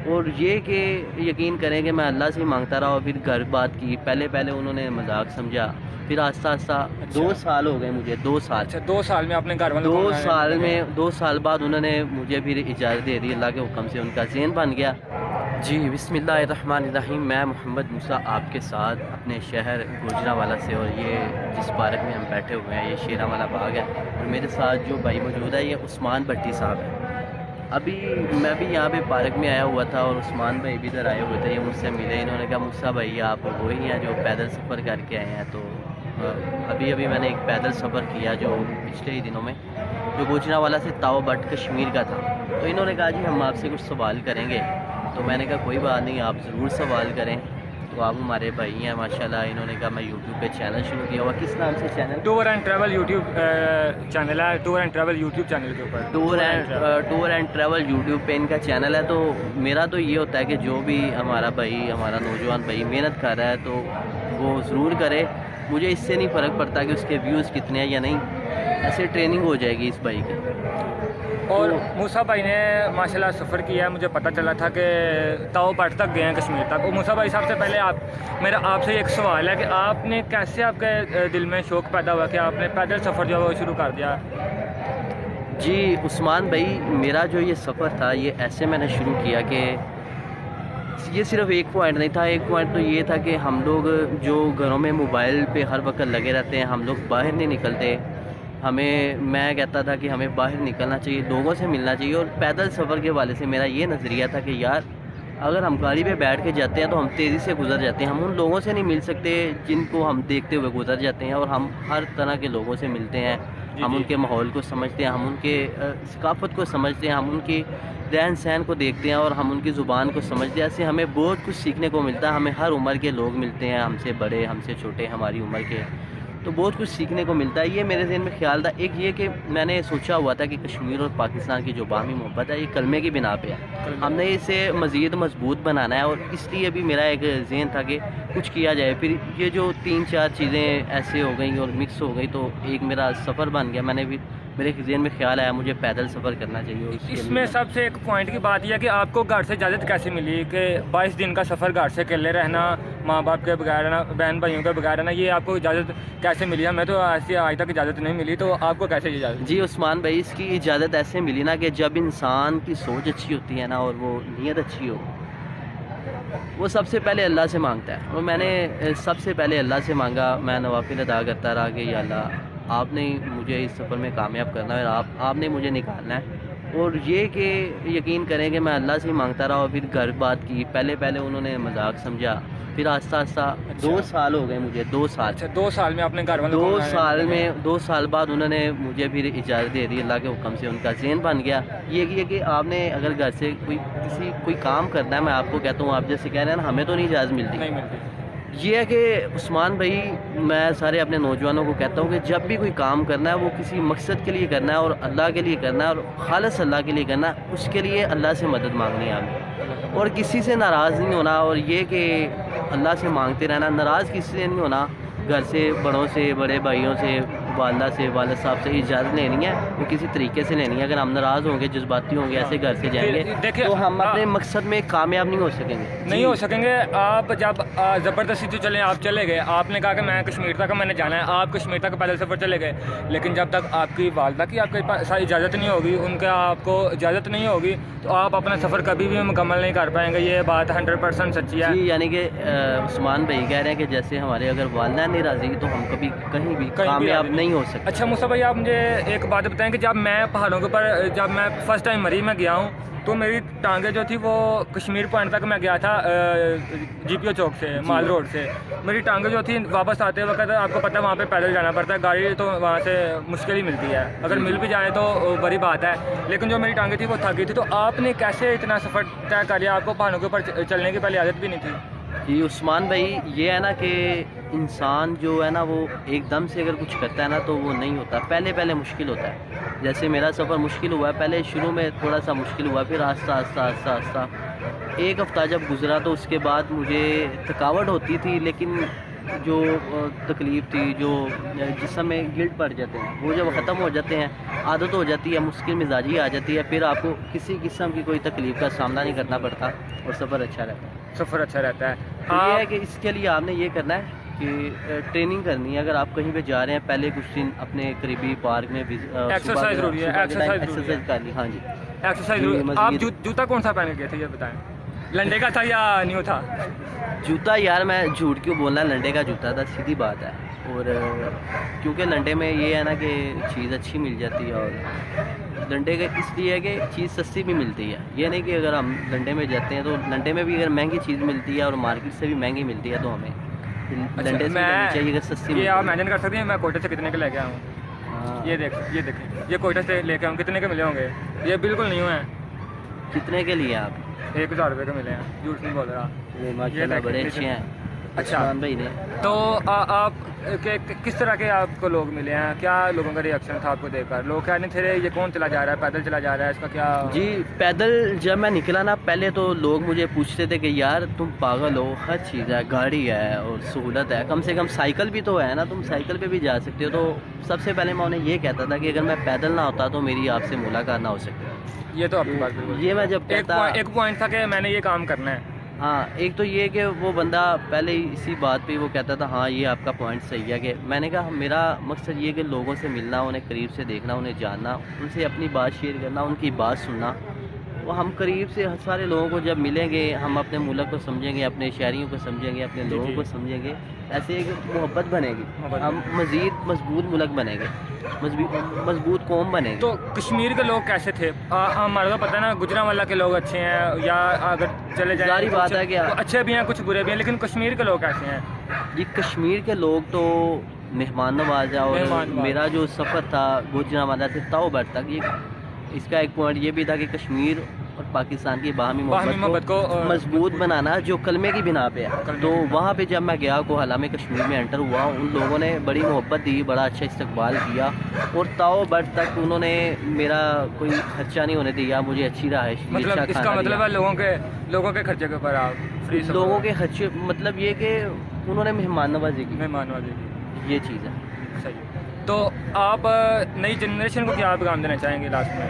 اور یہ کہ یقین کریں کہ میں اللہ سے ہی مانگتا رہا اور پھر گھر بات کی. پہلے انہوں نے مذاق سمجھا, پھر آہستہ آہستہ 2 سال ہو گئے مجھے, 2 سال. اچھا 2 سال میں آپ نے گھر والوں کو 2 سال بعد انہوں نے مجھے پھر اجازت دے دی, اللہ کے حکم سے ان کا ذہن بن گیا. جی بسم اللہ الرحمن الرحیم. میں محمد موسیٰ آپ کے ساتھ اپنے شہر گوجرانوالہ سے, اور یہ جس پارک میں ہم بیٹھے ہوئے ہیں یہ شیراں والا باغ ہے, اور میرے ساتھ جو بھائی موجود ہے یہ عثمان بھٹی صاحب ہیں. ابھی میں بھی یہاں پہ پارک میں آیا ہوا تھا اور عثمان بھائی بھی ادھر آئے ہوئے تھے, یہ مجھ سے ملے. انہوں نے کہا موسیٰ بھائی آپ وہی ہیں جو پیدل سفر کر کے آئے ہیں؟ تو ابھی میں نے ایک پیدل سفر کیا جو پچھلے ہی دنوں میں, جو گوجرانوالہ سے تاؤ بٹ کشمیر کا تھا. تو انہوں نے کہا جی ہم آپ سے کچھ سوال کریں گے. تو میں نے کہا کوئی بات نہیں, آپ ضرور سوال کریں. تو آپ ہمارے بھائی ہیں ماشاءاللہ. انہوں نے کہا میں یوٹیوب پہ چینل شروع کیا ہوا. کس نام سے channel? Tour and travel YouTube channel ہے. Tour and travel YouTube channel کے اوپر ٹور اینڈ ٹریول یوٹیوب پہ ان کا چینل ہے. تو میرا تو یہ ہوتا ہے کہ جو بھی ہمارا بھائی, ہمارا نوجوان بھائی محنت کر رہا ہے تو وہ ضرور کرے. مجھے اس سے نہیں فرق پڑتا کہ اس کے ویوز کتنے ہیں یا نہیں, ایسے ٹریننگ ہو جائے گی اس بھائی کی. اور موسیٰ بھائی نے ماشاءاللہ سفر کیا ہے. مجھے پتہ چلا تھا کہ تاؤ بٹ تک گئے ہیں, کشمیر تک. اور موسیٰ بھائی صاحب سے پہلے میرا آپ سے ایک سوال ہے کہ آپ نے کیسے, آپ کے دل میں شوق پیدا ہوا کہ آپ نے پیدل سفر جو ہے وہ شروع کر دیا؟ جی عثمان بھائی, میرا جو یہ سفر تھا یہ ایسے میں نے شروع کیا کہ یہ صرف ایک پوائنٹ نہیں تھا. ایک پوائنٹ تو یہ تھا کہ ہم لوگ جو گھروں میں موبائل پہ ہر وقت لگے رہتے ہیں, ہم لوگ باہر نہیں نکلتے. میں کہتا تھا کہ ہمیں باہر نکلنا چاہیے, لوگوں سے ملنا چاہیے. اور پیدل سفر کے حوالے سے میرا یہ نظریہ تھا کہ یار اگر ہم گاڑی پہ بیٹھ کے جاتے ہیں تو ہم تیزی سے گزر جاتے ہیں, ہم ان لوگوں سے نہیں مل سکتے جن کو ہم دیکھتے ہوئے گزر جاتے ہیں. اور ہم ہر طرح کے لوگوں سے ملتے ہیں, ہم ان کے ماحول کو سمجھتے ہیں, ہم ان کے ثقافت کو سمجھتے ہیں, ہم ان کی رہن سہن کو دیکھتے ہیں اور ہم ان کی زبان کو سمجھتے ہیں. ایسے ہمیں بہت کچھ سیکھنے کو ملتا ہے. ہمیں ہر عمر کے لوگ ملتے ہیں, ہم سے بڑے, ہم سے چھوٹے, ہماری عمر کے, تو بہت کچھ سیکھنے کو ملتا ہے. یہ میرے ذہن میں خیال تھا. ایک یہ کہ میں نے سوچا ہوا تھا کہ کشمیر اور پاکستان کی جو باہمی محبت ہے یہ کلمے کی بنا پہ ہے, ہم نے اسے مزید مضبوط بنانا ہے. اور اس لیے بھی میرا ایک ذہن تھا کہ کچھ کیا جائے. پھر یہ جو 3-4 چیزیں ایسے ہو گئیں اور مکس ہو گئی تو ایک میرا سفر بن گیا. میرے ذہن میں خیال آیا مجھے پیدل سفر کرنا چاہیے. اس میں سب سے ایک پوائنٹ کی بات یہ ہے کہ آپ کو گھر سے اجازت کیسے ملی کہ 22 دن کا سفر گھر سے اکیلے رہنا, ماں باپ کے بغیر رہنا, بہن بھائیوں کے بغیر رہنا, یہ آپ کو اجازت کیسے ملی؟ ہمیں تو ایسی آج تک اجازت نہیں ملی, تو آپ کو کیسے اجازت؟ جی عثمان بھائی, اس کی اجازت ایسے ملی نا کہ جب انسان کی سوچ اچھی ہوتی ہے نا اور وہ نیت اچھی ہو, وہ سب سے پہلے اللہ سے مانگتا ہے. اور میں نے سب سے پہلے اللہ سے مانگا. میں نوافل ادا کرتا رہا کہ یا اللہ آپ نے مجھے اس سفر میں کامیاب کرنا ہے, اور آپ نے مجھے نکالنا ہے. اور یہ کہ یقین کریں کہ میں اللہ سے ہی مانگتا رہا اور پھر گھر بات کی. پہلے انہوں نے مذاق سمجھا, پھر آہستہ 2 سال ہو گئے مجھے, 2 سال. اچھا 2 سال میں آپ نے گھر والوں کو 2 سال بعد انہوں نے مجھے پھر اجازت دے دی, اللہ کے حکم سے ان کا ذہن بن گیا. یہ کہ آپ نے اگر گھر سے کوئی کام کرنا ہے, میں آپ کو کہتا ہوں, آپ جیسے کہہ رہے ہیں نا ہمیں تو نہیں اجازت ملتی. یہ ہے کہ عثمان بھائی, میں سارے اپنے نوجوانوں کو کہتا ہوں کہ جب بھی کوئی کام کرنا ہے وہ کسی مقصد کے لیے کرنا ہے اور اللہ کے لیے کرنا ہے اور خالص اللہ کے لیے کرنا ہے. اس کے لیے اللہ سے مدد مانگنی ہے ہمیں, اور کسی سے ناراض نہیں ہونا. اور یہ کہ اللہ سے مانگتے رہنا, ناراض کسی سے نہیں ہونا. گھر سے, بڑوں سے, بڑے بھائیوں سے, والدہ سے, والد صاحب سے اجازت لینی ہے, وہ کسی طریقے سے لینی ہے. اگر ہم ناراض ہوں گے, جذباتی ہوں گے, ایسے گھر سے جائیں گے تو ہم اپنے مقصد میں کامیاب نہیں ہو سکیں گے. آپ جب زبردستی تو چلیں, آپ چلے گئے, آپ نے کہا کہ میں کشمیر تک میں نے جانا ہے, آپ کشمیر تک پیدل سفر چلے گئے. لیکن جب تک آپ کی والدہ کی آپ کے پاس اجازت نہیں ہوگی, ان کا آپ کو اجازت نہیں ہوگی, تو آپ اپنا سفر کبھی بھی مکمل نہیں کر پائیں گے. یہ بات 100% سچی ہے. جی یعنی کہ عثمان بھائی کہہ رہے ہیں کہ جیسے ہمارے اگر والدہ نہیں راضی تو ہم کبھی کہیں بھی کامیاب نہیں ہو سکتے. اچھا موسیٰ بھائی, آپ مجھے ایک بات بتائیں کہ جب میں پہاڑوں کے اوپر, جب میں فرسٹ ٹائم مری میں گیا ہوں, تو میری ٹانگیں جو تھی وہ کشمیر پوائنٹ تک میں گیا تھا جی پی او چوک سے, مال روڈ سے. میری ٹانگیں جو تھی واپس آتے وقت, آپ کو پتہ ہے وہاں پہ پیدل جانا پڑتا ہے, گاڑی تو وہاں سے مشکل ہی ملتی ہے, اگر مل بھی جائے تو بڑی بات ہے. لیکن جو میری ٹانگیں تھی وہ تھک گئی تھی. تو آپ نے کیسے اتنا سفر طے کر لیا؟ آپ کو پہاڑوں کے اوپر چلنے کی پہلے عادت بھی نہیں تھی. جی عثمان بھائی, یہ ہے نا کہ انسان جو ہے نا وہ ایک دم سے اگر کچھ کرتا ہے نا تو وہ نہیں ہوتا. پہلے مشکل ہوتا ہے. جیسے میرا سفر مشکل ہوا ہے, پہلے شروع میں تھوڑا سا مشکل ہوا, پھر آہستہ 1 ہفتہ جب گزرا تو اس کے بعد مجھے تھکاوٹ ہوتی تھی, لیکن جو تکلیف تھی، جو جسم میں گلٹ پڑ جاتے ہیں، وہ جب ختم ہو جاتے ہیں، عادت ہو جاتی ہے، مشکل مزاجی آ جاتی ہے، پھر آپ کو کسی قسم کی کوئی تکلیف کا سامنا نہیں کرنا پڑتا اور سفر اچھا رہتا ہے۔ سفر اچھا رہتا ہے۔ تو یہ ہے کہ اس کے لیے آپ نے یہ کرنا ہے کہ ٹریننگ کرنی ہے۔ اگر آپ کہیں پہ جا رہے ہیں، پہلے کچھ دن اپنے قریبی پارک میں ایکسرسائز ضروری ہے، ایکسرسائز کرنی۔ ہاں جی، ایکسرسائز جی، آپ مزید جوتا کون سا پہن کے گئے تھے یہ بتائیں؟ لنڈے کا تھا یا نیو تھا؟ جوتا یار میں جھوٹ کیوں بولنا، لنڈے کا جوتا تھا، سیدھی بات ہے۔ اور کیونکہ لنڈے میں یہ ہے نا کہ چیز اچھی مل جاتی ہے، اور لنڈے کا اس لیے ہے کہ چیز سستی بھی ملتی ہے۔ یہ نہیں کہ اگر ہم لنڈے میں جاتے ہیں تو لنڈے میں بھی اگر مہنگی چیز ملتی ہے اور مارکیٹ سے بھی مہنگی ملتی ہے، تو ہمیں لنڈے سے لینی چاہیے اگر سستی یہ آپ ملتی ہے۔ مینشن کر سکتے ہیں میں کوئٹہ سے کتنے کے لے کے آیا ہوں؟ ہاں، یہ دیکھیں یہ کوئٹہ سے لے کے آؤں کتنے کے ملے ہوں گے؟ یہ بالکل نیو ہیں، کتنے کے لیے آپ؟ 1000 روپے کے ملے ہیں، جھوٹ نہیں بول رہا۔ یہ ماشاء اللہ بڑے اچھے ہیں اچھا، عثمان بھائی نے۔ تو آپ کس طرح کے آپ کو لوگ ملے ہیں؟ کیا لوگوں کا ریئیکشن تھا آپ کو دیکھ کر؟ لوگ کہنے تھے یہ کون چلا جا رہا ہے، پیدل چلا جا رہا ہے، اس کا کیا؟ جی پیدل جب میں نکلا نا، پہلے تو لوگ مجھے پوچھتے تھے کہ یار تم پاگل ہو، ہر چیز ہے، گاڑی ہے اور سہولت ہے، کم سے کم سائیکل بھی تو ہے نا، تم سائیکل پہ بھی جا سکتے ہو۔ تو سب سے پہلے میں انہیں یہ کہتا تھا کہ اگر میں پیدل نہ ہوتا تو میری آپ سے ملاقات نہ ہو سکتی۔ یہ تو آپ کی بات بالکل، یہ میں جب کہتا، ایک پوائنٹ تھا کہ میں نے یہ کام کرنا ہے۔ ہاں ایک تو یہ کہ وہ بندہ پہلے ہی اسی بات پہ وہ کہتا تھا ہاں یہ آپ کا پوائنٹ صحیح ہے، کہ میں نے کہا میرا مقصد یہ کہ لوگوں سے ملنا، انہیں قریب سے دیکھنا، انہیں جاننا، ان سے اپنی بات شیئر کرنا، ان کی بات سننا۔ وہ ہم قریب سے سارے لوگوں کو جب ملیں گے، ہم اپنے ملک کو سمجھیں گے، اپنے شہریوں کو سمجھیں گے، اپنے لوگوں کو سمجھیں گے، ایسے ایک محبت بنے گی، ہم مزید مضبوط ملک بنیں گے، مضبوط قوم بنے گی۔ تو کشمیر کے لوگ کیسے تھے؟ ہمارا تو پتہ ہے نا گجرانوالہ کے لوگ اچھے ہیں، یا اگر چلے جائیں ظاہری بات ہے کہ تو اچھے بھی ہیں کچھ برے بھی ہیں، لیکن کشمیر کے لوگ کیسے ہیں؟ جی کشمیر کے لوگ تو مہمان نواز ہے، اور مہمان نواز۔ میرا جو سفر تھا گوجرانوالہ سے تاؤ بٹ تک، یہ اس کا ایک پوائنٹ یہ بھی تھا کہ کشمیر اور پاکستان کی باہمی محبت کو مضبوط بنانا، جو کلمے کی بنا پہ ہے۔ تو وہاں پہ جب میں گیا کوہالہ میں کشمیر میں انٹر ہوا، ان لوگوں نے بڑی محبت دی، بڑا اچھا استقبال کیا، اور تاؤ بٹ تک انہوں نے میرا کوئی خرچہ نہیں ہونے دیا، مجھے اچھی رہائش دی، مطلب اچھا اس کا کھانا مطلب دیا۔ ہے لوگوں کے خرچے کے اوپر آپ فری لوگوں کے خرچے مطلب یہ کہ انہوں نے مہمان نوازی کی، مہمان والے یہ چیز ہے۔ صحیح۔ تو آپ نئی جنریشن کو کیا پیغام دینا چاہیں گے لاسٹ میں؟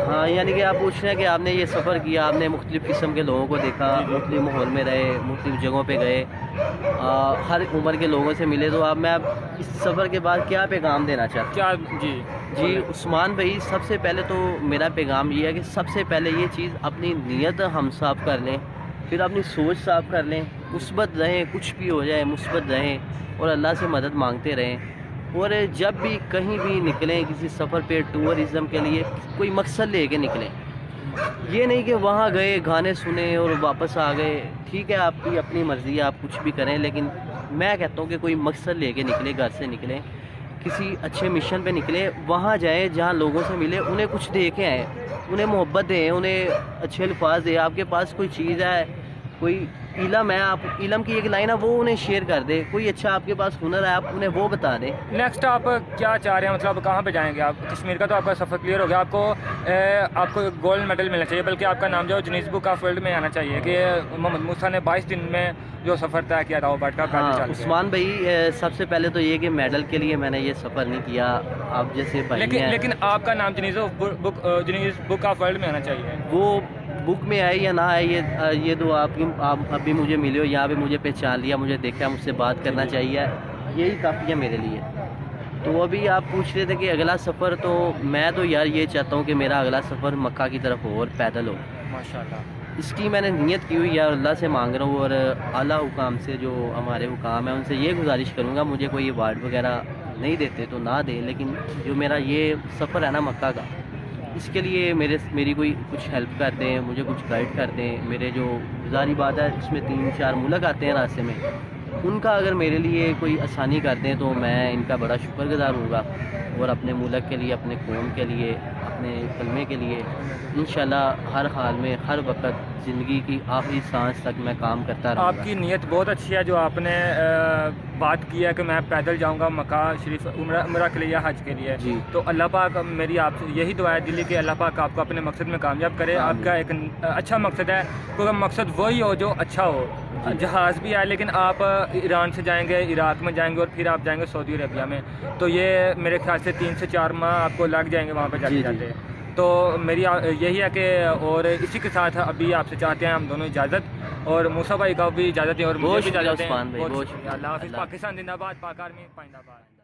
ہاں یعنی کہ آپ پوچھ رہے ہیں کہ آپ نے یہ سفر کیا، آپ نے مختلف قسم کے لوگوں کو دیکھا، مختلف ماحول میں رہے، مختلف جگہوں پہ گئے، ہر عمر کے لوگوں سے ملے، تو آپ میں اس سفر کے بعد کیا پیغام دینا چاہتے کیا جی عثمان بھائی، سب سے پہلے تو میرا پیغام یہ ہے کہ سب سے پہلے یہ چیز اپنی نیت ہم صاف کر لیں، پھر اپنی سوچ صاف کر لیں، مثبت رہیں، کچھ بھی ہو جائے مثبت رہیں، اور اللہ سے مدد مانگتے رہیں، اور جب بھی کہیں بھی نکلیں کسی سفر پہ ٹورزم کے لیے، کوئی مقصد لے کے نکلیں۔ یہ نہیں کہ وہاں گئے گانے سنے اور واپس آ گئے، ٹھیک ہے آپ کی اپنی مرضی ہے، آپ کچھ بھی کریں، لیکن میں کہتا ہوں کہ کوئی مقصد لے کے نکلے، گھر سے نکلیں، کسی اچھے مشن پہ نکلیں، وہاں جائیں جہاں لوگوں سے ملے، انہیں کچھ دے کے آئیں، انہیں محبت دیں، انہیں اچھے الفاظ دیں، آپ کے پاس کوئی چیز ہے، کوئی علم ہے، آپ علم کی ایک لائن ہے وہ انہیں شیئر کر دیں، کوئی اچھا آپ کے پاس ہنر ہے آپ انہیں وہ بتا دیں۔ نیکسٹ آپ کیا چاہ رہے ہیں؟ مطلب کہاں پہ جائیں گے آپ؟ کشمیر کا تو آپ کا سفر کلیئر ہو گیا، آپ کو گولڈ میڈل ملنا چاہیے، بلکہ آپ کا نام جو گنیز بک آف ورلڈ میں آنا چاہیے کہ محمد موسیٰ نے 22 دن میں جو سفر طے کیا تھا وہ بٹ کا پیدل چل کے۔ عثمان بھائی سب سے پہلے تو یہ کہ میڈل کے لیے میں نے یہ سفر نہیں کیا، آپ جیسے بھائی ہیں، لیکن آپ کا نام گنیز بک آف ورلڈ میں آنا چاہیے۔ وہ بک میں آئے یا نہ آئے، یہ تو آپ ابھی مجھے ملے ہو، یہاں پہ مجھے پہچان لیا، مجھے دیکھا، مجھ سے بات کرنا چاہیے، یہی کافی ہے میرے لیے۔ تو ابھی آپ پوچھ رہے تھے کہ اگلا سفر، تو میں تو یار یہ چاہتا ہوں کہ میرا اگلا سفر مکہ کی طرف ہو اور پیدل ہو، ماشاءاللہ۔ اس کی میں نے نیت کی ہوئی ہے، اور اللہ سے مانگ رہا ہوں، اور اعلیٰ حکام سے جو ہمارے حکام ہیں ان سے یہ گزارش کروں گا، مجھے کوئی ایوارڈ وغیرہ نہیں دیتے تو نہ دیں، لیکن جو میرا یہ سفر ہے نا مکہ کا، اس کے لیے میری کوئی کچھ ہیلپ کر دیں، مجھے کچھ گائیڈ کر دیں، میرے جو ظاہری بات ہے اس میں 3-4 ملک آتے ہیں راستے میں، ان کا اگر میرے لیے کوئی آسانی کر دیں تو میں ان کا بڑا شکر گزار ہوں گا، اور اپنے ملک کے لیے، اپنے قوم کے لیے، اپنے کلمے کے لیے انشاءاللہ ہر حال میں، ہر وقت زندگی کی آخری سانس تک میں کام کرتا رہوں گا۔ آپ کی نیت بہت اچھی ہے جو آپ نے بات کی ہے کہ میں پیدل جاؤں گا مکہ شریف عمرہ کے لیے یا حج کے لیے، جی تو اللہ پاک میری آپ سے یہی دعا ہے دلی کہ اللہ پاک آپ کو اپنے مقصد میں کامیاب کرے۔ آپ کا ایک اچھا مقصد ہے، کیونکہ مقصد وہی ہو جو اچھا ہو، جہاز بھی ہے لیکن آپ ایران سے جائیں گے عراق میں جائیں گے اور پھر آپ جائیں گے سعودی عربیہ میں, تو یہ میرے خیال سے 3 سے 4 ماہ آپ کو لگ جائیں گے وہاں پہ جی جاتے جاتے. تو میری یہی ہے کہ اور اسی کے ساتھ ابھی آپ سے چاہتے ہیں ہم دونوں اجازت, اور موسیٰ بھائی کا بھی اجازت دیں اور مجھے بہت بھی شکریہ اجازت دیں. عثمان بھائی, بہت بہت شکریہ. شکریہ. اللہ حافظ. اللہ پاکستان زندہ باد, پاک آرمی پائندہ باد.